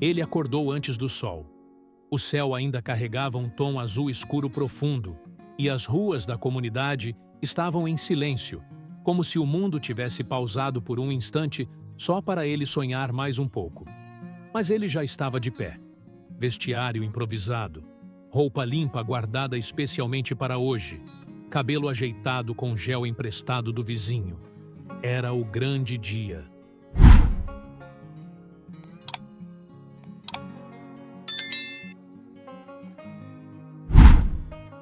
Ele acordou antes do sol. O céu ainda carregava um tom azul escuro profundo, e as ruas da comunidade estavam em silêncio, como se o mundo tivesse pausado por um instante só para ele sonhar mais um pouco. Mas ele já estava de pé. Vestiário improvisado, roupa limpa guardada especialmente para hoje, cabelo ajeitado com gel emprestado do vizinho. Era o grande dia.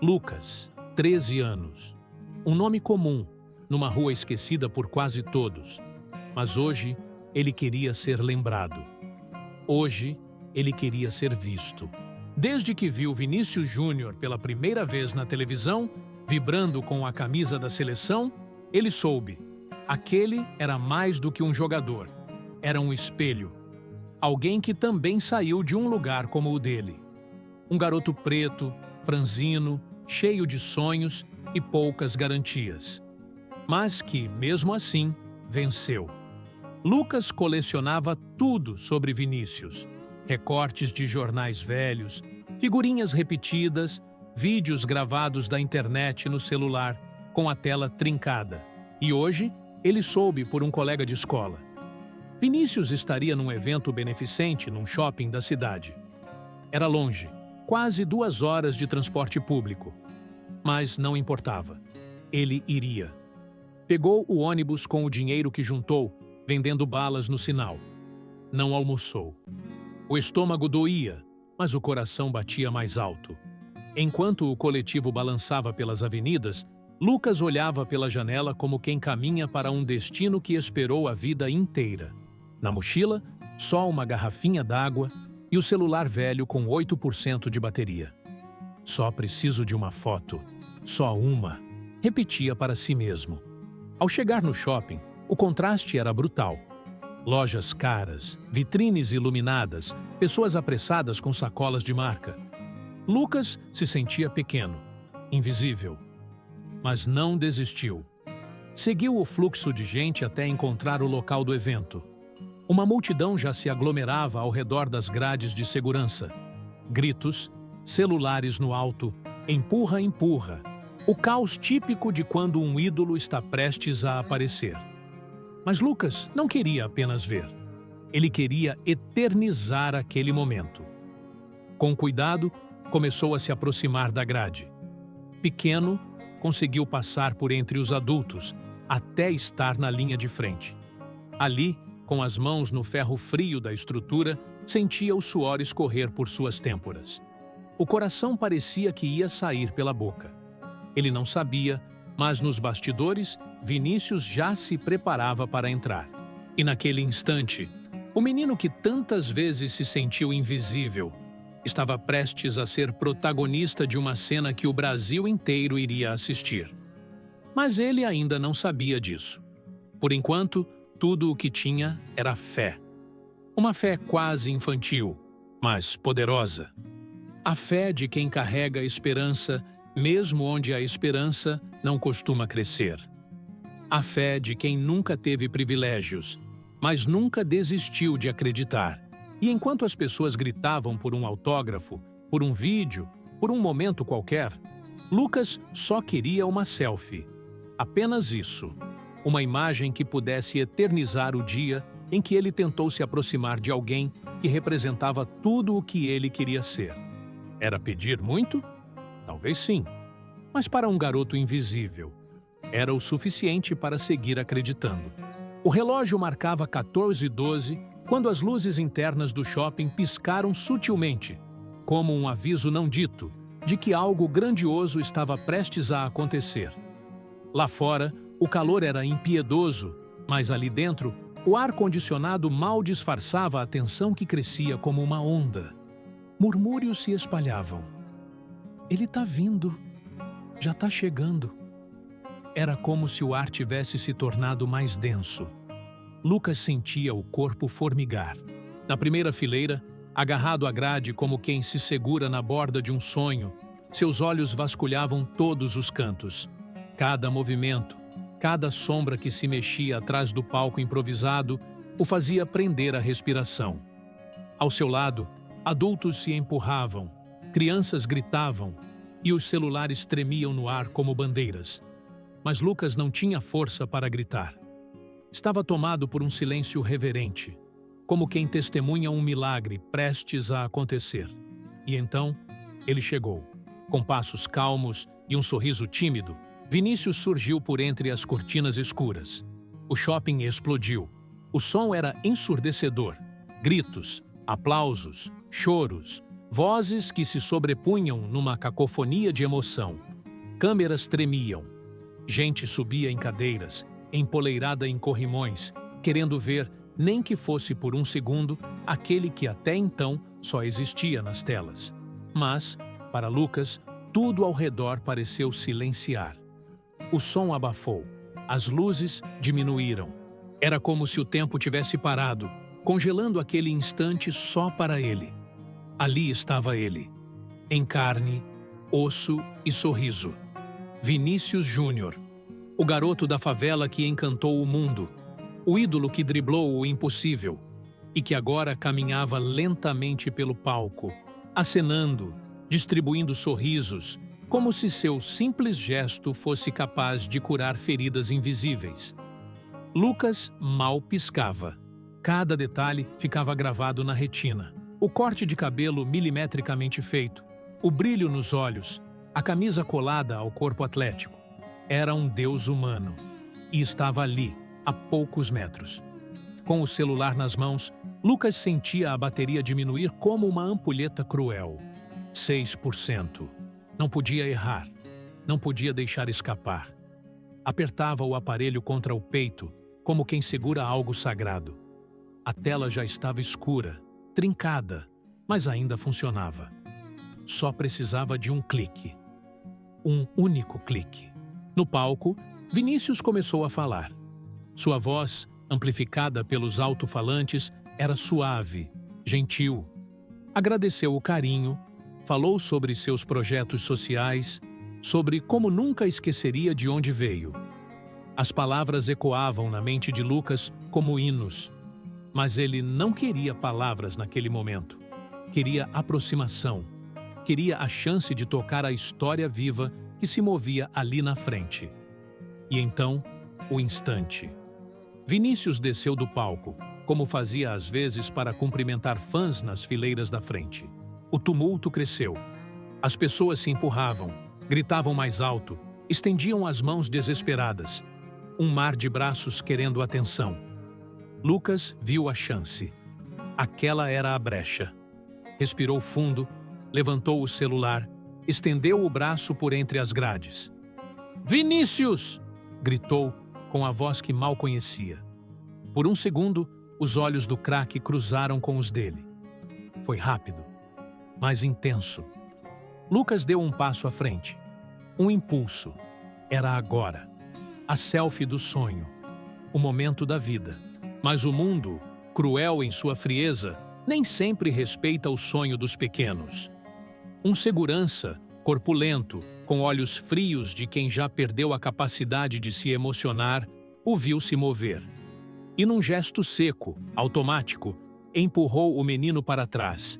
Lucas, 13 anos. Um nome comum, numa rua esquecida por quase todos. Mas hoje, ele queria ser lembrado. Hoje, ele queria ser visto. Desde que viu Vinícius Júnior pela primeira vez na televisão, vibrando com a camisa da seleção, ele soube. Aquele era mais do que um jogador. Era um espelho. Alguém que também saiu de um lugar como o dele. Um garoto preto, franzino, cheio de sonhos e poucas garantias. Mas que, mesmo assim, venceu. Lucas colecionava tudo sobre Vinícius. Recortes de jornais velhos, figurinhas repetidas, vídeos gravados da internet no celular, com a tela trincada. E hoje, ele soube por um colega de escola. Vinícius estaria num evento beneficente num shopping da cidade. Era longe, quase 2 horas de transporte público. Mas não importava. Ele iria. Pegou o ônibus com o dinheiro que juntou, vendendo balas no sinal. Não almoçou. O estômago doía, mas o coração batia mais alto. Enquanto o coletivo balançava pelas avenidas, Lucas olhava pela janela como quem caminha para um destino que esperou a vida inteira. Na mochila, só uma garrafinha d'água e o celular velho com 8% de bateria. Só preciso de uma foto. Só uma. Repetia para si mesmo. Ao chegar no shopping, o contraste era brutal. Lojas caras, vitrines iluminadas, pessoas apressadas com sacolas de marca. Lucas se sentia pequeno, invisível. Mas não desistiu. Seguiu o fluxo de gente até encontrar o local do evento. Uma multidão já se aglomerava ao redor das grades de segurança. Gritos, celulares no alto, empurra, empurra. O caos típico de quando um ídolo está prestes a aparecer. Mas Lucas não queria apenas ver. Ele queria eternizar aquele momento. Com cuidado, começou a se aproximar da grade. Pequeno, conseguiu passar por entre os adultos, até estar na linha de frente. Ali, com as mãos no ferro frio da estrutura, sentia o suor escorrer por suas têmporas. O coração parecia que ia sair pela boca. Ele não sabia, mas nos bastidores, Vinícius já se preparava para entrar. E naquele instante, o menino que tantas vezes se sentiu invisível estava prestes a ser protagonista de uma cena que o Brasil inteiro iria assistir. Mas ele ainda não sabia disso. Por enquanto, tudo o que tinha era fé. Uma fé quase infantil, mas poderosa. A fé de quem carrega a esperança, mesmo onde a esperança não costuma crescer. A fé de quem nunca teve privilégios, mas nunca desistiu de acreditar. E enquanto as pessoas gritavam por um autógrafo, por um vídeo, por um momento qualquer, Lucas só queria uma selfie. Apenas isso. Uma imagem que pudesse eternizar o dia em que ele tentou se aproximar de alguém que representava tudo o que ele queria ser. Era pedir muito? Talvez sim. Mas para um garoto invisível, era o suficiente para seguir acreditando. O relógio marcava 14h12 quando as luzes internas do shopping piscaram sutilmente, como um aviso não dito de que algo grandioso estava prestes a acontecer. Lá fora, o calor era impiedoso, mas ali dentro, o ar-condicionado mal disfarçava a tensão que crescia como uma onda. Murmúrios se espalhavam. Ele está vindo. Já está chegando. Era como se o ar tivesse se tornado mais denso. Lucas sentia o corpo formigar. Na primeira fileira, agarrado à grade como quem se segura na borda de um sonho, seus olhos vasculhavam todos os cantos. Cada movimento, cada sombra que se mexia atrás do palco improvisado, o fazia prender a respiração. Ao seu lado, adultos se empurravam, crianças gritavam e os celulares tremiam no ar como bandeiras. Mas Lucas não tinha força para gritar. Estava tomado por um silêncio reverente, como quem testemunha um milagre prestes a acontecer. E então, ele chegou. Com passos calmos e um sorriso tímido, Vinícius surgiu por entre as cortinas escuras. O shopping explodiu. O som era ensurdecedor. Gritos, aplausos, choros, vozes que se sobrepunham numa cacofonia de emoção. Câmeras tremiam. Gente subia em cadeiras, empoleirada em corrimões, querendo ver, nem que fosse por um segundo, aquele que até então só existia nas telas. Mas, para Lucas, tudo ao redor pareceu silenciar. O som abafou. As luzes diminuíram. Era como se o tempo tivesse parado, congelando aquele instante só para ele. Ali estava ele, em carne, osso e sorriso. Vinícius Júnior, o garoto da favela que encantou o mundo, o ídolo que driblou o impossível e que agora caminhava lentamente pelo palco, acenando, distribuindo sorrisos, como se seu simples gesto fosse capaz de curar feridas invisíveis. Lucas mal piscava. Cada detalhe ficava gravado na retina. O corte de cabelo milimetricamente feito, o brilho nos olhos, a camisa colada ao corpo atlético. Era um deus humano. E estava ali, a poucos metros. Com o celular nas mãos, Lucas sentia a bateria diminuir como uma ampulheta cruel. 6%. Não podia errar. Não podia deixar escapar. Apertava o aparelho contra o peito, como quem segura algo sagrado. A tela já estava escura, trincada, mas ainda funcionava. Só precisava de um clique. Um único clique. No palco, Vinícius começou a falar. Sua voz, amplificada pelos alto-falantes, era suave, gentil. Agradeceu o carinho, falou sobre seus projetos sociais, sobre como nunca esqueceria de onde veio. As palavras ecoavam na mente de Lucas como hinos. Mas ele não queria palavras naquele momento. Queria aproximação. Queria a chance de tocar a história viva que se movia ali na frente. E então, o instante. Vinícius desceu do palco, como fazia às vezes para cumprimentar fãs nas fileiras da frente. O tumulto cresceu. As pessoas se empurravam, gritavam mais alto, estendiam as mãos desesperadas. Um mar de braços querendo atenção. Lucas viu a chance. Aquela era a brecha. Respirou fundo, levantou o celular, estendeu o braço por entre as grades. "Vinícius!" gritou, com a voz que mal conhecia. Por um segundo, os olhos do craque cruzaram com os dele. Foi rápido, mas intenso. Lucas deu um passo à frente. Um impulso. Era agora. A selfie do sonho. O momento da vida. Mas o mundo, cruel em sua frieza, nem sempre respeita o sonho dos pequenos. Um segurança, corpulento, com olhos frios de quem já perdeu a capacidade de se emocionar, o viu se mover. E num gesto seco, automático, empurrou o menino para trás.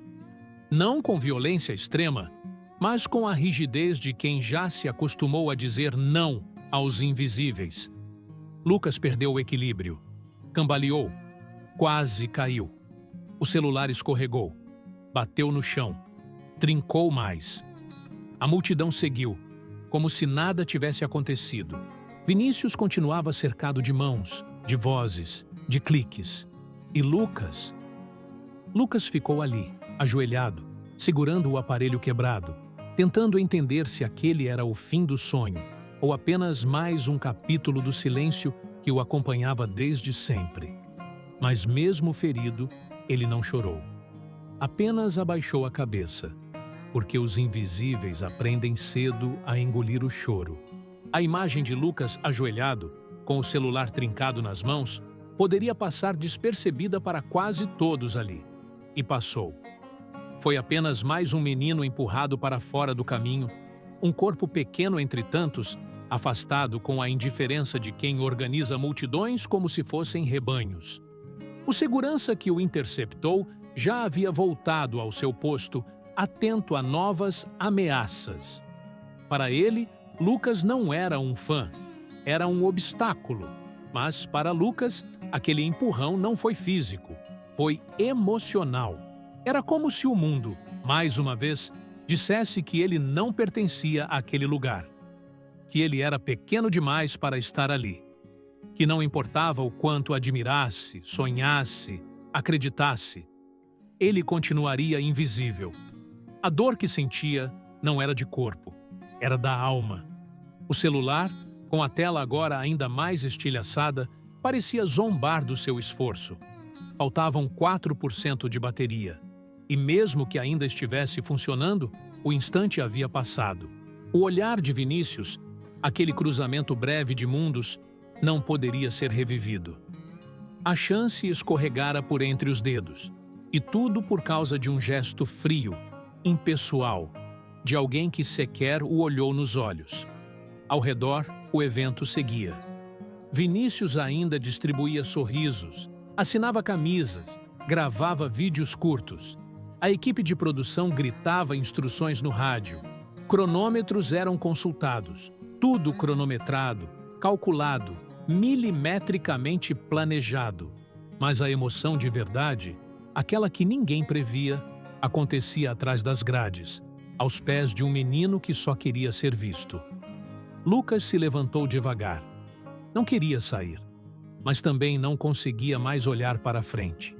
Não com violência extrema, mas com a rigidez de quem já se acostumou a dizer não aos invisíveis. Lucas perdeu o equilíbrio. Cambaleou. Quase caiu. O celular escorregou. Bateu no chão. Trincou mais. A multidão seguiu, como se nada tivesse acontecido. Vinícius continuava cercado de mãos, de vozes, de cliques. E Lucas? Lucas ficou ali, ajoelhado, segurando o aparelho quebrado, tentando entender se aquele era o fim do sonho ou apenas mais um capítulo do silêncio que o acompanhava desde sempre. Mas mesmo ferido, ele não chorou. Apenas abaixou a cabeça, porque os invisíveis aprendem cedo a engolir o choro. A imagem de Lucas ajoelhado, com o celular trincado nas mãos, poderia passar despercebida para quase todos ali. E passou. Foi apenas mais um menino empurrado para fora do caminho, um corpo pequeno entre tantos, afastado com a indiferença de quem organiza multidões como se fossem rebanhos. O segurança que o interceptou já havia voltado ao seu posto, atento a novas ameaças. Para ele, Lucas não era um fã, era um obstáculo. Mas, para Lucas, aquele empurrão não foi físico, foi emocional. Era como se o mundo, mais uma vez, dissesse que ele não pertencia àquele lugar, que ele era pequeno demais para estar ali, que não importava o quanto admirasse, sonhasse, acreditasse, ele continuaria invisível. A dor que sentia não era de corpo, era da alma. O celular, com a tela agora ainda mais estilhaçada, parecia zombar do seu esforço. Faltavam 4% de bateria. E mesmo que ainda estivesse funcionando, o instante havia passado. O olhar de Vinícius, aquele cruzamento breve de mundos, não poderia ser revivido. A chance escorregara por entre os dedos. E tudo por causa de um gesto frio, impessoal, de alguém que sequer o olhou nos olhos. Ao redor, o evento seguia. Vinícius ainda distribuía sorrisos, assinava camisas, gravava vídeos curtos. A equipe de produção gritava instruções no rádio. Cronômetros eram consultados, tudo cronometrado, calculado, milimetricamente planejado. Mas a emoção de verdade, aquela que ninguém previa, acontecia atrás das grades, aos pés de um menino que só queria ser visto. Lucas se levantou devagar. Não queria sair, mas também não conseguia mais olhar para frente.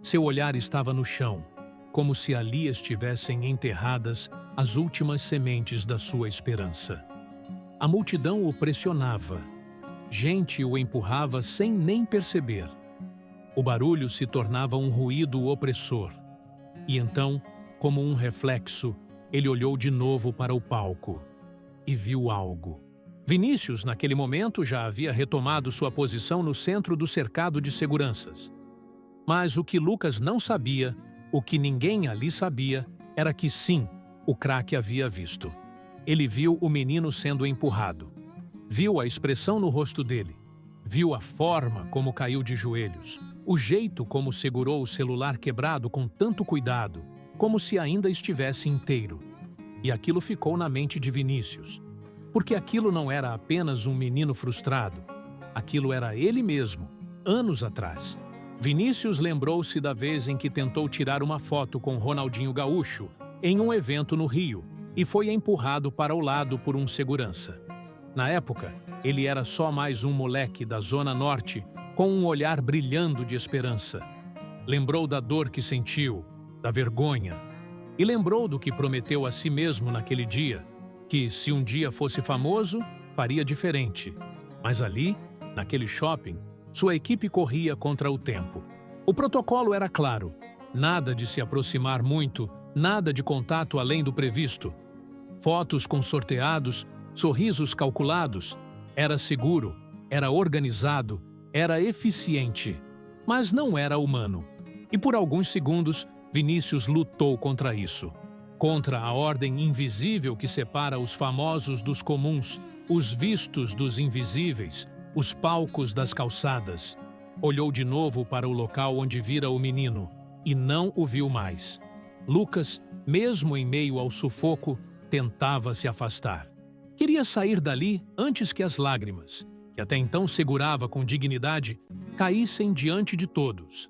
Seu olhar estava no chão, como se ali estivessem enterradas as últimas sementes da sua esperança. A multidão o pressionava. Gente o empurrava sem nem perceber. O barulho se tornava um ruído opressor. E então, como um reflexo, ele olhou de novo para o palco e viu algo. Vinícius, naquele momento, já havia retomado sua posição no centro do cercado de seguranças. Mas o que Lucas não sabia, o que ninguém ali sabia, era que sim, o craque havia visto. Ele viu o menino sendo empurrado. Viu a expressão no rosto dele. Viu a forma como caiu de joelhos. O jeito como segurou o celular quebrado com tanto cuidado, como se ainda estivesse inteiro. E aquilo ficou na mente de Vinícius. Porque aquilo não era apenas um menino frustrado. Aquilo era ele mesmo, anos atrás. Vinícius lembrou-se da vez em que tentou tirar uma foto com Ronaldinho Gaúcho em um evento no Rio e foi empurrado para o lado por um segurança. Na época, ele era só mais um moleque da Zona Norte com um olhar brilhando de esperança. Lembrou da dor que sentiu, da vergonha, e lembrou do que prometeu a si mesmo naquele dia, que, se um dia fosse famoso, faria diferente. Mas ali, naquele shopping, sua equipe corria contra o tempo. O protocolo era claro, nada de se aproximar muito, nada de contato além do previsto. Fotos com sorteados, sorrisos calculados. Era seguro, era organizado, era eficiente, mas não era humano. E por alguns segundos, Vinícius lutou contra isso. Contra a ordem invisível que separa os famosos dos comuns, os vistos dos invisíveis, os palcos das calçadas. Olhou de novo para o local onde vira o menino e não o viu mais. Lucas, mesmo em meio ao sufoco, tentava se afastar. Queria sair dali antes que as lágrimas, que até então segurava com dignidade, caíssem diante de todos.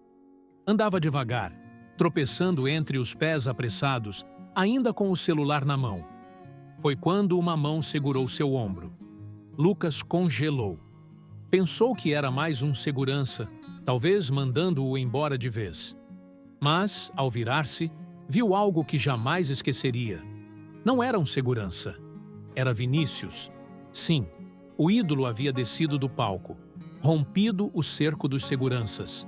Andava devagar, tropeçando entre os pés apressados, ainda com o celular na mão. Foi quando uma mão segurou seu ombro. Lucas congelou. Pensou que era mais um segurança, talvez mandando-o embora de vez. Mas, ao virar-se, viu algo que jamais esqueceria. Não era um segurança. Era Vinícius. Sim, o ídolo havia descido do palco, rompido o cerco dos seguranças,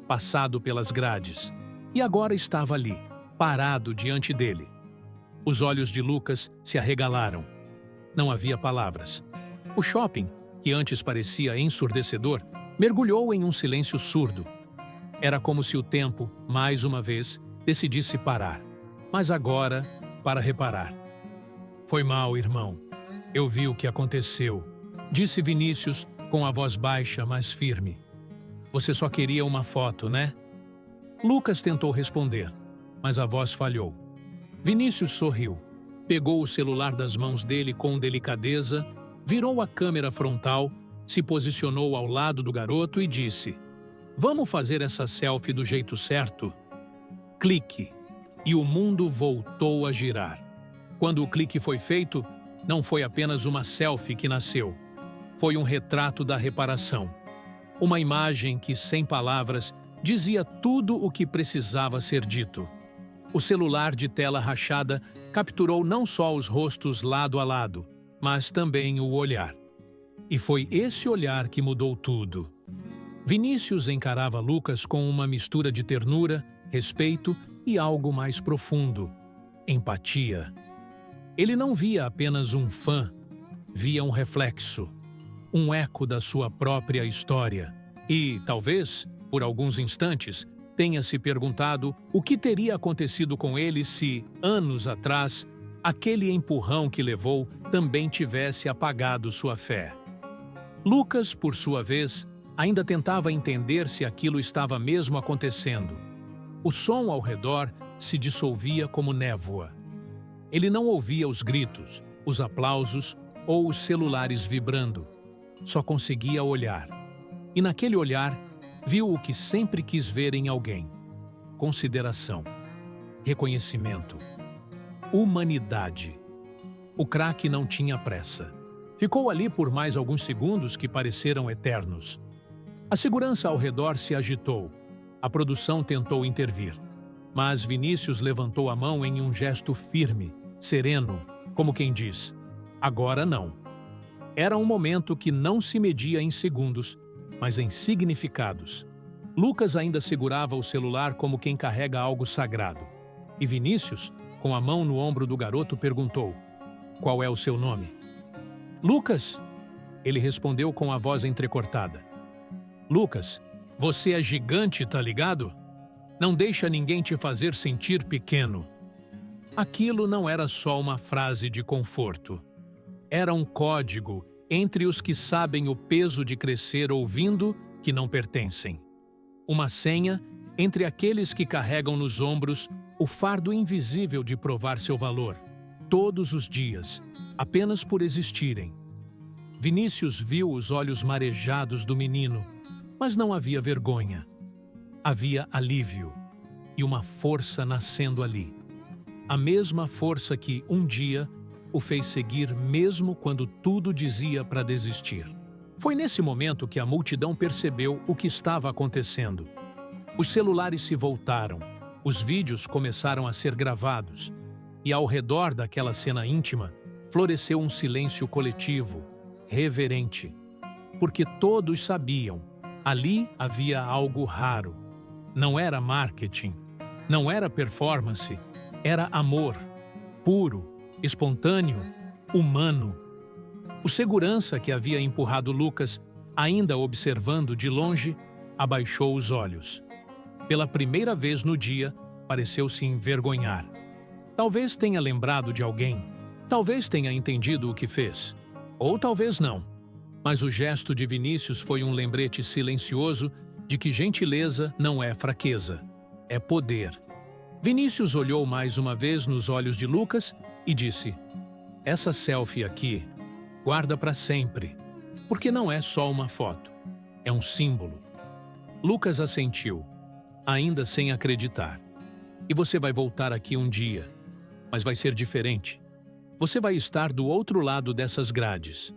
passado pelas grades, e agora estava ali, parado diante dele. Os olhos de Lucas se arregalaram. Não havia palavras. O shopping, que antes parecia ensurdecedor, mergulhou em um silêncio surdo. Era como se o tempo, mais uma vez, decidisse parar. Mas agora, para reparar. Foi mal, irmão. Eu vi o que aconteceu, disse Vinícius com a voz baixa, mas firme. Você só queria uma foto, né? Lucas tentou responder, mas a voz falhou. Vinícius sorriu, pegou o celular das mãos dele com delicadeza, virou a câmera frontal, se posicionou ao lado do garoto e disse: "Vamos fazer essa selfie do jeito certo?" Clique. E o mundo voltou a girar. Quando o clique foi feito, não foi apenas uma selfie que nasceu. Foi um retrato da reparação. Uma imagem que, sem palavras, dizia tudo o que precisava ser dito. O celular de tela rachada capturou não só os rostos lado a lado, mas também o olhar. E foi esse olhar que mudou tudo. Vinícius encarava Lucas com uma mistura de ternura, respeito e algo mais profundo: empatia. Ele não via apenas um fã, via um reflexo, um eco da sua própria história. E, talvez, por alguns instantes, tenha se perguntado o que teria acontecido com ele se, anos atrás, aquele empurrão que levou também tivesse apagado sua fé. Lucas, por sua vez, ainda tentava entender se aquilo estava mesmo acontecendo. O som ao redor se dissolvia como névoa. Ele não ouvia os gritos, os aplausos ou os celulares vibrando. Só conseguia olhar. E naquele olhar, viu o que sempre quis ver em alguém: consideração, reconhecimento, humanidade. O craque não tinha pressa. Ficou ali por mais alguns segundos que pareceram eternos. A segurança ao redor se agitou. A produção tentou intervir. Mas Vinícius levantou a mão em um gesto firme, sereno, como quem diz: agora não. Era um momento que não se media em segundos, mas em significados. Lucas ainda segurava o celular como quem carrega algo sagrado. E Vinícius, com a mão no ombro do garoto, perguntou: "Qual é o seu nome?" "Lucas", ele respondeu com a voz entrecortada. "Lucas, você é gigante, tá ligado? Não deixa ninguém te fazer sentir pequeno." Aquilo não era só uma frase de conforto. Era um código entre os que sabem o peso de crescer ouvindo que não pertencem. Uma senha entre aqueles que carregam nos ombros o fardo invisível de provar seu valor, todos os dias, apenas por existirem. Vinícius viu os olhos marejados do menino, mas não havia vergonha. Havia alívio e uma força nascendo ali. A mesma força que, um dia, o fez seguir mesmo quando tudo dizia para desistir. Foi nesse momento que a multidão percebeu o que estava acontecendo. Os celulares se voltaram, os vídeos começaram a ser gravados, e ao redor daquela cena íntima, floresceu um silêncio coletivo, reverente. Porque todos sabiam, ali havia algo raro. Não era marketing, não era performance, era amor, puro, espontâneo, humano. O segurança que havia empurrado Lucas, ainda observando de longe, abaixou os olhos. Pela primeira vez no dia, pareceu se envergonhar. Talvez tenha lembrado de alguém, talvez tenha entendido o que fez, ou talvez não. Mas o gesto de Vinícius foi um lembrete silencioso de que gentileza não é fraqueza, é poder. Vinícius olhou mais uma vez nos olhos de Lucas e disse: "Essa selfie aqui, guarda para sempre, porque não é só uma foto, é um símbolo." Lucas assentiu, ainda sem acreditar. "E você vai voltar aqui um dia, mas vai ser diferente. Você vai estar do outro lado dessas grades."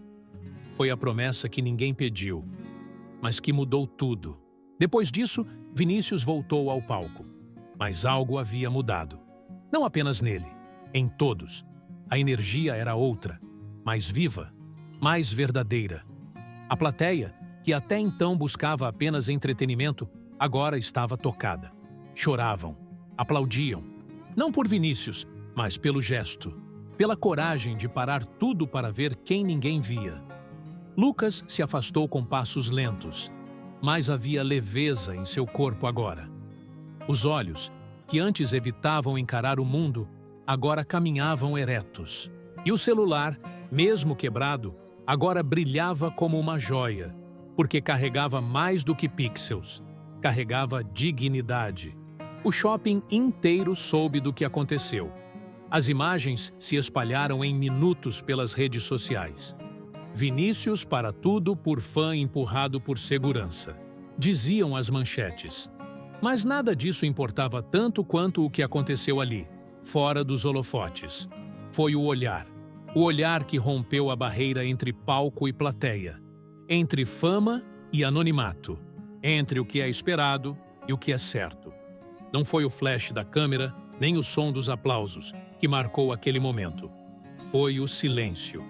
Foi a promessa que ninguém pediu, mas que mudou tudo. Depois disso, Vinícius voltou ao palco. Mas algo havia mudado. Não apenas nele, em todos. A energia era outra, mais viva, mais verdadeira. A plateia, que até então buscava apenas entretenimento, agora estava tocada. Choravam, aplaudiam. Não por Vinícius, mas pelo gesto, pela coragem de parar tudo para ver quem ninguém via. Lucas se afastou com passos lentos, mas havia leveza em seu corpo agora. Os olhos, que antes evitavam encarar o mundo, agora caminhavam eretos. E o celular, mesmo quebrado, agora brilhava como uma joia, porque carregava mais do que pixels, carregava dignidade. O shopping inteiro soube do que aconteceu. As imagens se espalharam em minutos pelas redes sociais. Vinícius para tudo por fã empurrado por segurança, diziam as manchetes. Mas nada disso importava tanto quanto o que aconteceu ali, fora dos holofotes. Foi o olhar que rompeu a barreira entre palco e plateia, entre fama e anonimato, entre o que é esperado e o que é certo. Não foi o flash da câmera, nem o som dos aplausos, que marcou aquele momento. Foi o silêncio.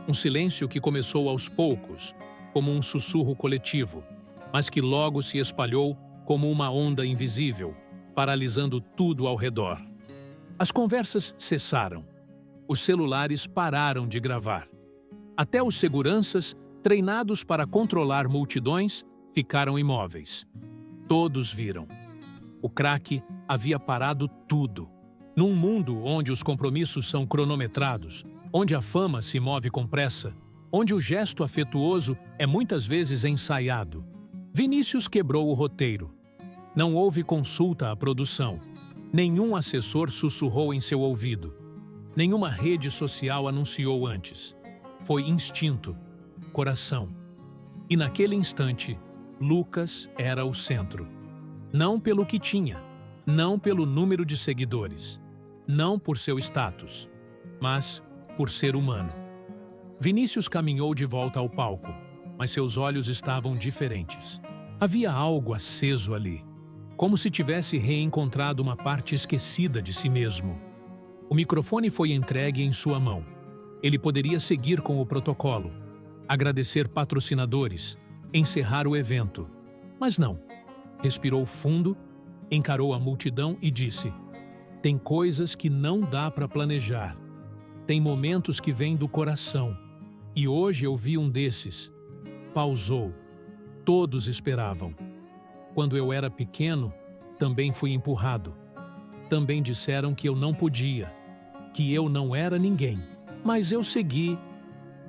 Um silêncio que começou aos poucos, como um sussurro coletivo, mas que logo se espalhou como uma onda invisível, paralisando tudo ao redor. As conversas cessaram. Os celulares pararam de gravar. Até os seguranças, treinados para controlar multidões, ficaram imóveis. Todos viram. O craque havia parado tudo. Num mundo onde os compromissos são cronometrados, onde a fama se move com pressa, onde o gesto afetuoso é muitas vezes ensaiado, Vinícius quebrou o roteiro. Não houve consulta à produção. Nenhum assessor sussurrou em seu ouvido. Nenhuma rede social anunciou antes. Foi instinto, coração. E naquele instante, Lucas era o centro. Não pelo que tinha, não pelo número de seguidores, não por seu status, mas por ser humano. Vinícius caminhou de volta ao palco, mas seus olhos estavam diferentes. Havia algo aceso ali, como se tivesse reencontrado uma parte esquecida de si mesmo. O microfone foi entregue em sua mão. Ele poderia seguir com o protocolo, agradecer patrocinadores, encerrar o evento. Mas não. Respirou fundo, encarou a multidão e disse: tem coisas que não dá para planejar. Tem momentos que vêm do coração. E hoje eu vi um desses. Pausou. Todos esperavam. Quando eu era pequeno, também fui empurrado. Também disseram que eu não podia, que eu não era ninguém. Mas eu segui.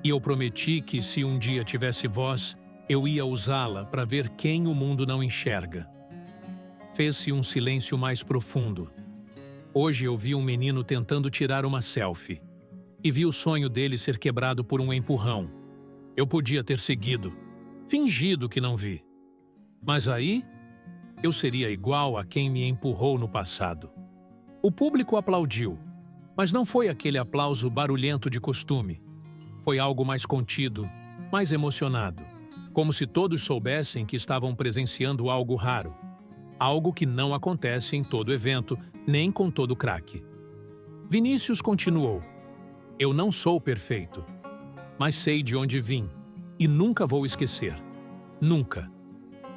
E eu prometi que se um dia tivesse voz, eu ia usá-la para ver quem o mundo não enxerga. Fez-se um silêncio mais profundo. Hoje eu vi um menino tentando tirar uma selfie. E vi o sonho dele ser quebrado por um empurrão. Eu podia ter seguido, fingido que não vi. Mas aí, eu seria igual a quem me empurrou no passado. O público aplaudiu, mas não foi aquele aplauso barulhento de costume. Foi algo mais contido, mais emocionado, como se todos soubessem que estavam presenciando algo raro. Algo que não acontece em todo evento, nem com todo craque. Vinícius continuou. Eu não sou perfeito, mas sei de onde vim e nunca vou esquecer. Nunca.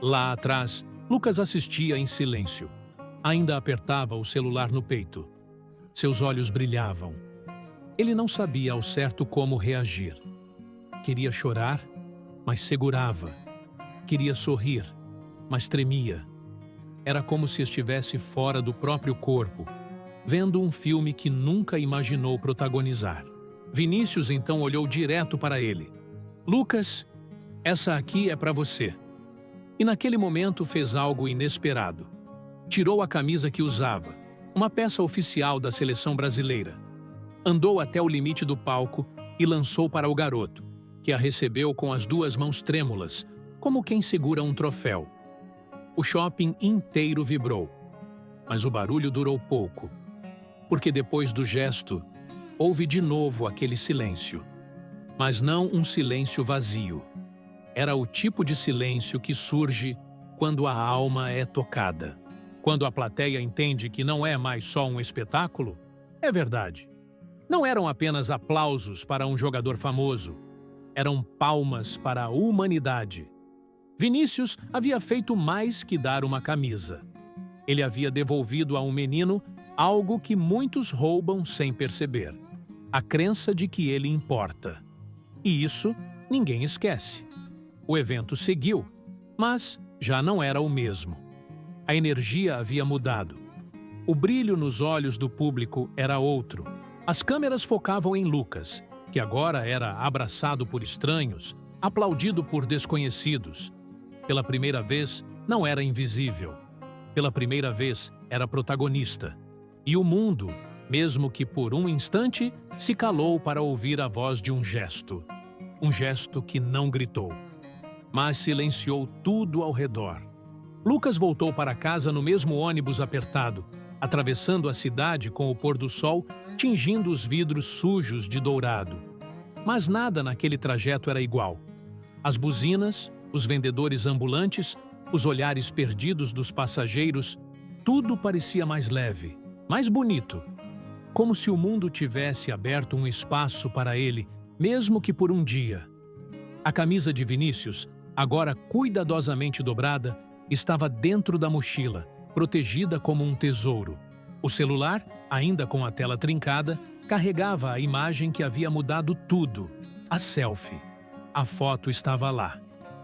Lá atrás, Lucas assistia em silêncio. Ainda apertava o celular no peito. Seus olhos brilhavam. Ele não sabia ao certo como reagir. Queria chorar, mas segurava. Queria sorrir, mas tremia. Era como se estivesse fora do próprio corpo, vendo um filme que nunca imaginou protagonizar. Vinícius então olhou direto para ele. Lucas, essa aqui é para você. E naquele momento fez algo inesperado. Tirou a camisa que usava, uma peça oficial da seleção brasileira. Andou até o limite do palco e lançou para o garoto, que a recebeu com as duas mãos trêmulas, como quem segura um troféu. O shopping inteiro vibrou, mas o barulho durou pouco, porque depois do gesto, houve de novo aquele silêncio. Mas não um silêncio vazio. Era o tipo de silêncio que surge quando a alma é tocada. Quando a plateia entende que não é mais só um espetáculo, é verdade. Não eram apenas aplausos para um jogador famoso. Eram palmas para a humanidade. Vinícius havia feito mais que dar uma camisa. Ele havia devolvido a um menino algo que muitos roubam sem perceber. A crença de que ele importa. E isso ninguém esquece. O evento seguiu, mas já não era o mesmo. A energia havia mudado. O brilho nos olhos do público era outro. As câmeras focavam em Lucas, que agora era abraçado por estranhos, aplaudido por desconhecidos. Pela primeira vez, não era invisível. pela primeira vez, era protagonista. E o mundo, mesmo que por um instante, se calou para ouvir a voz de um gesto. Um gesto que não gritou, mas silenciou tudo ao redor. Lucas voltou para casa no mesmo ônibus apertado, atravessando a cidade com o pôr do sol tingindo os vidros sujos de dourado. Mas nada naquele trajeto era igual. As buzinas, os vendedores ambulantes, os olhares perdidos dos passageiros, tudo parecia mais leve, mais bonito. Como se o mundo tivesse aberto um espaço para ele, mesmo que por um dia. A camisa de Vinícius, agora cuidadosamente dobrada, estava dentro da mochila, protegida como um tesouro. O celular, ainda com a tela trincada, carregava a imagem que havia mudado tudo, a selfie. A foto estava lá.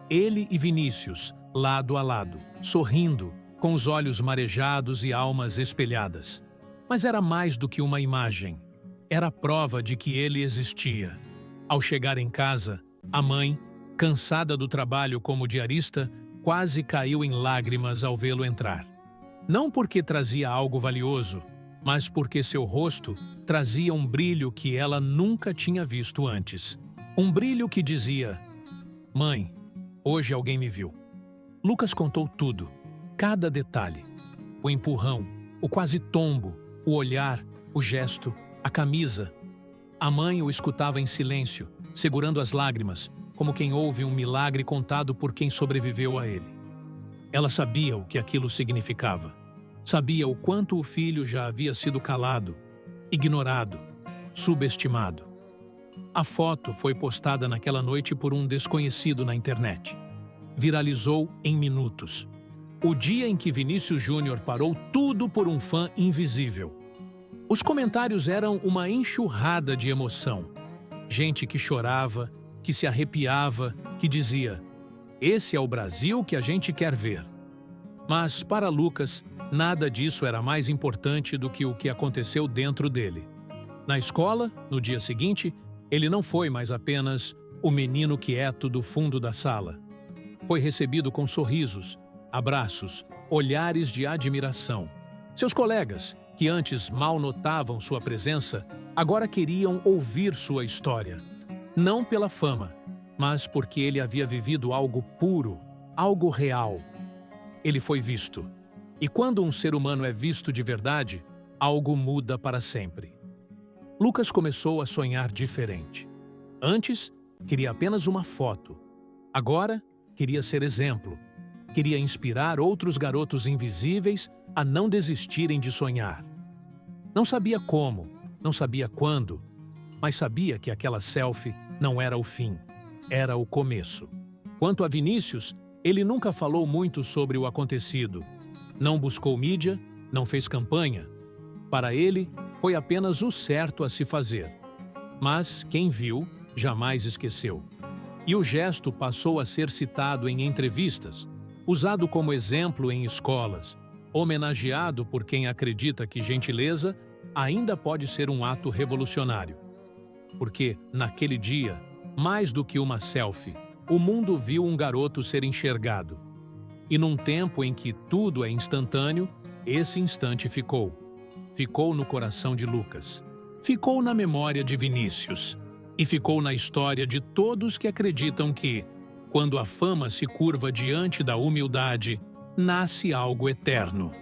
Ele e Vinícius, lado a lado, sorrindo, com os olhos marejados e almas espelhadas. Mas era mais do que uma imagem. Era a prova de que ele existia. Ao chegar em casa, a mãe, cansada do trabalho como diarista, quase caiu em lágrimas ao vê-lo entrar. Não porque trazia algo valioso, mas porque seu rosto trazia um brilho que ela nunca tinha visto antes. Um brilho que dizia: "Mãe, hoje alguém me viu." Lucas contou tudo, cada detalhe. O empurrão, o quase tombo, o olhar, o gesto, a camisa. A mãe o escutava em silêncio, segurando as lágrimas, como quem ouve um milagre contado por quem sobreviveu a ele. Ela sabia o que aquilo significava. Sabia o quanto o filho já havia sido calado, ignorado, subestimado. A foto foi postada naquela noite por um desconhecido na internet. Viralizou em minutos. O dia em que Vinícius Júnior parou tudo por um fã invisível. Os comentários eram uma enxurrada de emoção. Gente que chorava, que se arrepiava, que dizia: "Esse é o Brasil que a gente quer ver." Mas, para Lucas, nada disso era mais importante do que o que aconteceu dentro dele. Na escola, no dia seguinte, ele não foi mais apenas o menino quieto do fundo da sala. Foi recebido com sorrisos, abraços, olhares de admiração. Seus colegas, que antes mal notavam sua presença, agora queriam ouvir sua história. Não pela fama, mas porque ele havia vivido algo puro, algo real. Ele foi visto. E quando um ser humano é visto de verdade, algo muda para sempre. Lucas começou a sonhar diferente. Antes, queria apenas uma foto. Agora, queria ser exemplo. Queria inspirar outros garotos invisíveis a não desistirem de sonhar. Não sabia como, não sabia quando, mas sabia que aquela selfie não era o fim, era o começo. Quanto a Vinícius, ele nunca falou muito sobre o acontecido. Não buscou mídia, não fez campanha. Para ele, foi apenas o certo a se fazer. Mas quem viu, jamais esqueceu. E o gesto passou a ser citado em entrevistas, usado como exemplo em escolas, homenageado por quem acredita que gentileza ainda pode ser um ato revolucionário. Porque, naquele dia, mais do que uma selfie, o mundo viu um garoto ser enxergado. E num tempo em que tudo é instantâneo, esse instante ficou. Ficou no coração de Lucas. Ficou na memória de Vinícius. E ficou na história de todos que acreditam que, quando a fama se curva diante da humildade, nasce algo eterno.